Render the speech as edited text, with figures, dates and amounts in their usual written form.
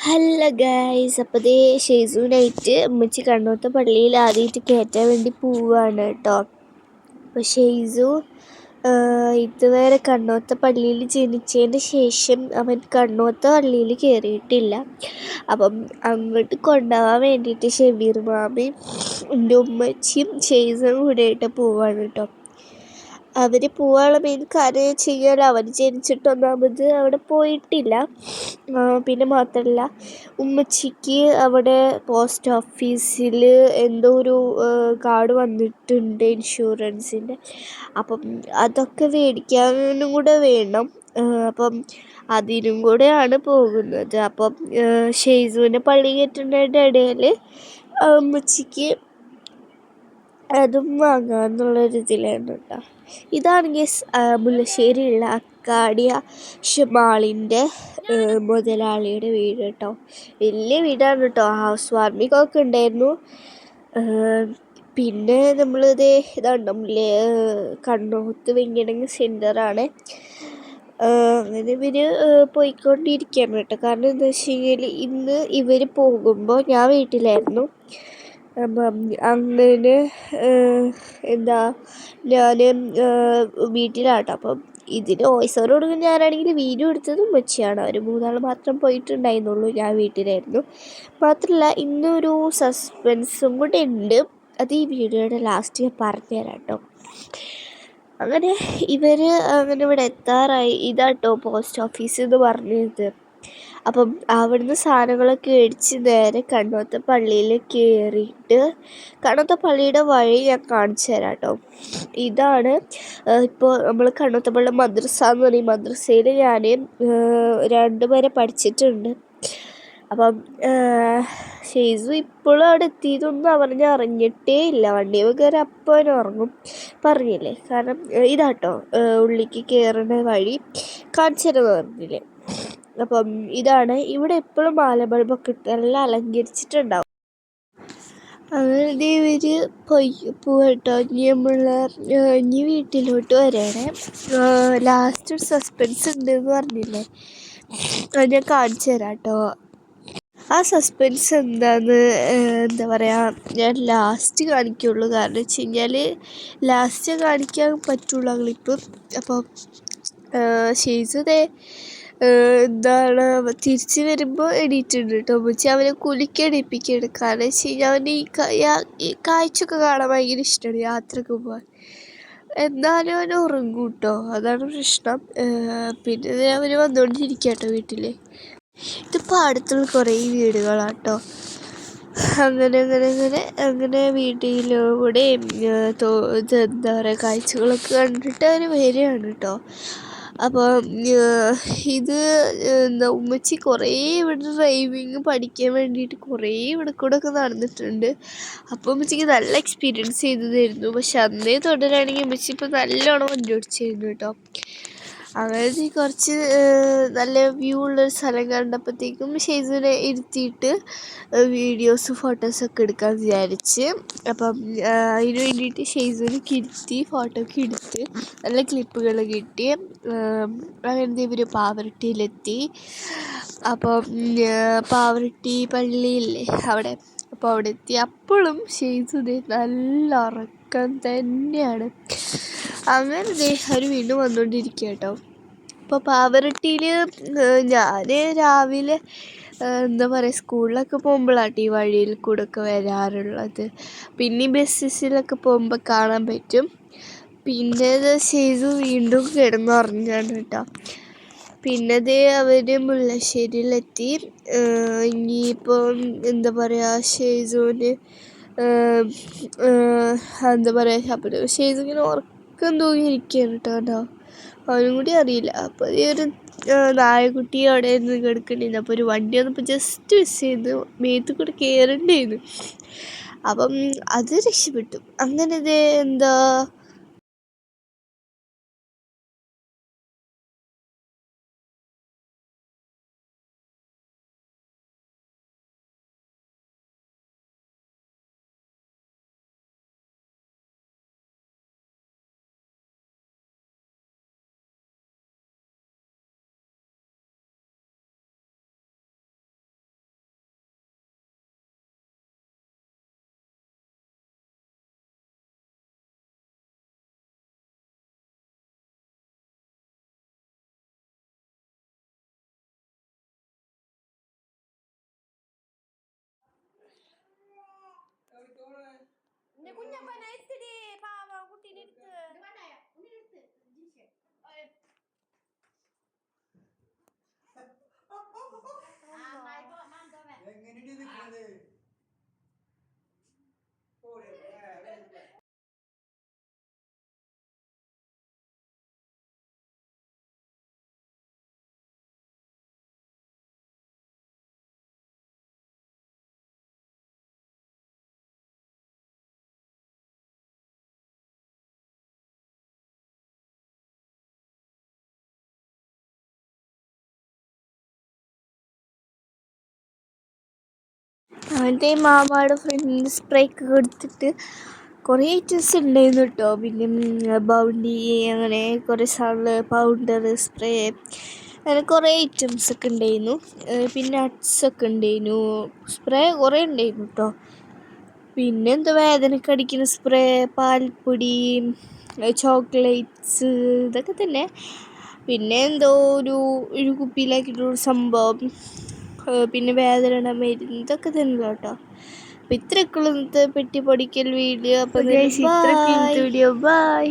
Hello guys, അപ്പോൾ ദേ ഷെയ്സുവിനായിട്ട് ഉമ്മച്ചി കണ്ണോത്ത പള്ളിയിൽ ആദ്യമായിട്ട് കയറ്റാൻ വേണ്ടി പോവുകയാണ് കേട്ടോ. അപ്പോൾ ഷെയ്സു ഇതുവരെ കണ്ണോത്ത പള്ളിയിൽ ജനിച്ചതിന് ശേഷം അവൻ കണ്ണോത്ത പള്ളിയിൽ കയറിയിട്ടില്ല. അപ്പം അങ്ങോട്ട് കൊണ്ടുപോകാൻ വേണ്ടിയിട്ട് ഷെബീർ മാമയും എൻ്റെ ഉമ്മച്ചിയും ഷെയ്സും കൂടെയായിട്ട് പോവാണ് കേട്ടോ. അവർ പോവാനുള്ള മെയിൻ കാര്യം വെച്ച് കഴിഞ്ഞാൽ അവർ ജനിച്ചിട്ടൊന്നാമത് അവിടെ പോയിട്ടില്ല. പിന്നെ മാത്രമല്ല, ഉമ്മച്ചിക്ക് അവിടെ പോസ്റ്റ് ഓഫീസിൽ എന്തോ ഒരു കാർഡ് വന്നിട്ടുണ്ട് ഇൻഷുറൻസിൻ്റെ. അപ്പം അതൊക്കെ മേടിക്കാനും കൂടെ വേണം. അപ്പം അതിനും കൂടെയാണ് പോകുന്നത്. അപ്പം ഷെയ്സുവിനെ പള്ളി കയറ്റുന്നതിൻ്റെ ഇടയിൽ ഉമ്മച്ചിക്ക് അതും വാങ്ങാമെന്നുള്ളൊരിതിലാണ് കേട്ടോ. ഇതാണെങ്കിൽ മുല്ലശ്ശേരിയുള്ള അക്കാഡിയ മാളിൻ്റെ മുതലാളിയുടെ വീട് കേട്ടോ. വലിയ വീടാണ് കേട്ടോ. ഹൗസ് വാർമിംഗ് ഒക്കെ ഉണ്ടായിരുന്നു. പിന്നെ നമ്മളിത് ഇതുണ്ടല്ലേ, കണ്ണോത്ത് വെങ്കിടങ്ങ് സെൻ്ററാണ്. അങ്ങനെ ഇവർ പോയിക്കൊണ്ടിരിക്കുകയാണ് കേട്ടോ. കാരണം എന്താ വെച്ച് കഴിഞ്ഞാൽ ഇന്ന് ഇവർ പോകുമ്പോൾ ഞാൻ വീട്ടിലായിരുന്നു. അപ്പം അങ്ങനെ എന്താ ഞാൻ വീട്ടിലാട്ടോ. അപ്പം ഇതിന് വോയിസ് ഓവർ കൊടുക്കുന്ന ഞാനാണെങ്കിൽ വീഡിയോ എടുത്തത് ഉമ്മച്ചിയാണ്. അവർ മൂന്നാൾ മാത്രം പോയിട്ടുണ്ടായിരുന്നുള്ളൂ, ഞാൻ വീട്ടിലായിരുന്നു. മാത്രമല്ല ഇന്നൊരു സസ്പെൻസും കൂടെ ഉണ്ട്. അത് ഈ വീഡിയോയുടെ ലാസ്റ്റ് ഞാൻ പറഞ്ഞുതരാം കേട്ടോ. അങ്ങനെ ഇവർ അങ്ങനെ ഇവിടെ എത്താറായി. ഇതാട്ടോ പോസ്റ്റ് ഓഫീസ് എന്ന് പറഞ്ഞത്. അപ്പം അവിടുന്ന് സാധനങ്ങളൊക്കെ മേടിച്ച് നേരെ കണ്ണോത്ത പള്ളിയിൽ കയറിയിട്ട് കണ്ണോത്ത പള്ളിയുടെ വഴി ഞാൻ കാണിച്ചു തരാം കേട്ടോ. ഇതാണ് ഇപ്പോൾ നമ്മൾ കണ്ണോത്ത പള്ളി മദ്രസ എന്ന് പറയും. മദ്രസയിൽ ഞാൻ 2 വരെ പഠിച്ചിട്ടുണ്ട്. അപ്പം ഷെയ്സു ഇപ്പോഴും അവിടെ എത്തിയതൊന്നും അവന് അറിഞ്ഞിട്ടേ ഇല്ല. വണ്ടി കയറി അപ്പോൾ അവൻ ഉറങ്ങും, പറഞ്ഞില്ലേ. കാരണം ഇതാട്ടോ ഉള്ളിലേക്ക് കയറുന്ന വഴി കാണിച്ചു തരുമെന്ന് പറഞ്ഞില്ലേ. അപ്പം ഇതാണ്. ഇവിടെ എപ്പോഴും മാല ബൾബൊക്കെ ഇട്ട് നല്ല അലങ്കരിച്ചിട്ടുണ്ടാവും. അങ്ങനെ ഇവർ പോയിട്ടോ. ഇനി വീട്ടിലോട്ട് വരണേ. ലാസ്റ്റ് ഒരു സസ്പെൻസ് ഉണ്ടെന്ന് പറഞ്ഞില്ലേ, അത് ഞാൻ കാണിച്ചു തരാം കേട്ടോ. ആ സസ്പെൻസ് എന്താ പറയുക, ഞാൻ ലാസ്റ്റ് കാണിക്കുള്ളൂ. കാരണം വെച്ച് കഴിഞ്ഞാൽ ലാസ്റ്റ് കാണിക്കാൻ പറ്റുള്ളൂ ക്ലിപ്പ്. അപ്പോൾ ഷെയ്സുദേ എന്താണ് തിരിച്ച് വരുമ്പോൾ എണീറ്റുണ്ട് കേട്ടോ. ഉമ്മച്ചി അവനെ കുലുക്കി കാരണം വെച്ച് കഴിഞ്ഞാൽ അവന് ഈ കാഴ്ചയൊക്കെ കാണാൻ ഭയങ്കര ഇഷ്ടമാണ്, യാത്രയൊക്കെ പോകാൻ. എന്നാലും അവൻ ഉറങ്ങും കേട്ടോ, അതാണ് പ്രശ്നം. പിന്നെ അവർ വന്നുകൊണ്ടിരിക്കുക കേട്ടോ വീട്ടിൽ. ഇതിപ്പോൾ അടുത്തുള്ള കുറേ വീടുകളാട്ടോ. അങ്ങനെ വീട്ടിലൂടെ എന്താ പറയുക കാഴ്ചകളൊക്കെ കണ്ടിട്ട് അവർ വരികയാണ് കേട്ടോ. അപ്പം ഇത് എന്താ ഉമ്മച്ചി കുറേ ഇവിടെ ഡ്രൈവിങ് പഠിക്കാൻ വേണ്ടിയിട്ട് കുറേ ഇവിടെ കൂടെ ഒക്കെ നടന്നിട്ടുണ്ട്. അപ്പോൾ ഉമ്മച്ചിക്ക് നല്ല എക്സ്പീരിയൻസ് ചെയ്തതായിരുന്നു. പക്ഷെ അന്നേ തുടരുകയാണെങ്കിൽ ഉമ്മച്ചി ഇപ്പോൾ നല്ലോണം വണ്ടി ഓടിച്ചിരുന്നു കേട്ടോ. അങ്ങനെ കുറച്ച് നല്ല വ്യൂ ഉള്ളൊരു സ്ഥലം കണ്ടപ്പോഴത്തേക്കും ഷെയ്സുവിനെ ഇരുത്തിയിട്ട് വീഡിയോസ് ഫോട്ടോസൊക്കെ എടുക്കാൻ വിചാരിച്ച്. അപ്പം അതിന് വേണ്ടിയിട്ട് ഷെയ്സുവിനെ ഇരുത്തി ഫോട്ടോ ഒക്കെ എടുത്ത് നല്ല ക്ലിപ്പുകൾ കിട്ടി. അങ്ങനെ ഇവർ പാവറട്ടിയിലെത്തി. അപ്പം പാവറട്ടി പള്ളിയില്ലേ അവിടെ, അപ്പോൾ അവിടെ എത്തി. അപ്പോഴും ഷെയ്സുദേ നല്ല ഉറക്കം തന്നെയാണ്. അങ്ങനെ അവർ വീണ്ടും വന്നുകൊണ്ടിരിക്കുക കേട്ടോ. അപ്പോൾ പാവറട്ടിയിൽ ഞാൻ രാവിലെ എന്താ പറയുക സ്കൂളിലൊക്കെ പോകുമ്പോഴാട്ടോ ഈ വഴിയിൽ കൂടെ ഒക്കെ വരാറുള്ളത്. പിന്നെ ബസ്സിലൊക്കെ പോകുമ്പോൾ കാണാൻ പറ്റും. പിന്നെ ഷെയ്സു വീണ്ടും കിടന്നുറങ്ങുകയാണ് കേട്ടോ. പിന്നെ അവർ മുല്ലശ്ശേരിയിലെത്തി. ഇനിയിപ്പം എന്താ പറയുക, ഷെയ്സുവിന് എന്താ പറയുക, അപ്പോൾ ഷെയ്സു ഇങ്ങനെ ഉറക്കം തൂങ്ങിയിരിക്കുകയാണ് കേട്ടോ. അവനും കൂടി അറിയില്ല. അപ്പോൾ ഈ ഒരു നായക്കുട്ടി അവിടെ നിന്ന് കിടക്കണ്ടായിരുന്നു. അപ്പോൾ ഒരു വണ്ടി വന്നപ്പോൾ ജസ്റ്റ് മിസ് ചെയ്ത് മേത്ത് കൂടെ കയറണ്ടായിരുന്നു. അപ്പം അത് രക്ഷപ്പെട്ടു. അങ്ങനെ എന്താ കുഞ്ഞപ്പനെ എത്തിരി പാവ കുട്ടീനെ എടുത്ത് അവൻ്റെ മാമയുടെ ഫ്രണ്ട് സ്പ്രേക്ക് കൊടുത്തിട്ട് കുറേ ഐറ്റംസ് ഉണ്ടായിരുന്നു കേട്ടോ. പിന്നെ ബൗണ്ടി അങ്ങനെ കുറേ സാധനങ്ങൾ, പൗഡർ, സ്പ്രേ, അങ്ങനെ കുറേ ഐറ്റംസ് ഒക്കെ ഉണ്ടായിരുന്നു. പിന്നെ നട്ട്സൊക്കെ ഉണ്ടായിരുന്നു. സ്പ്രേ കുറേ ഉണ്ടായിരുന്നു കേട്ടോ. പിന്നെ എന്തോ വേദനയ്ക്ക് അടിക്കുന്ന സ്പ്രേ, പാൽപ്പൊടി, ചോക്ലേറ്റ്സ്, ഇതൊക്കെ തന്നെ. പിന്നെ എന്തോ ഒരു കുപ്പിയിലാക്കിയിട്ടൊരു സംഭവം, പിന്നെ വേദന മരുന്ന്, ഇതൊക്കെ തന്നെ കേട്ടോ. അപ്പോൾ ഇത്രയൊക്കെ ഉള്ള ഇന്നത്തെ പെട്ടി പൊടിക്കൽ വീഡിയോ. അപ്പോൾ ഇത്രയൊക്കെ ഇന്നത്തെ വീഡിയോ. ബൈ.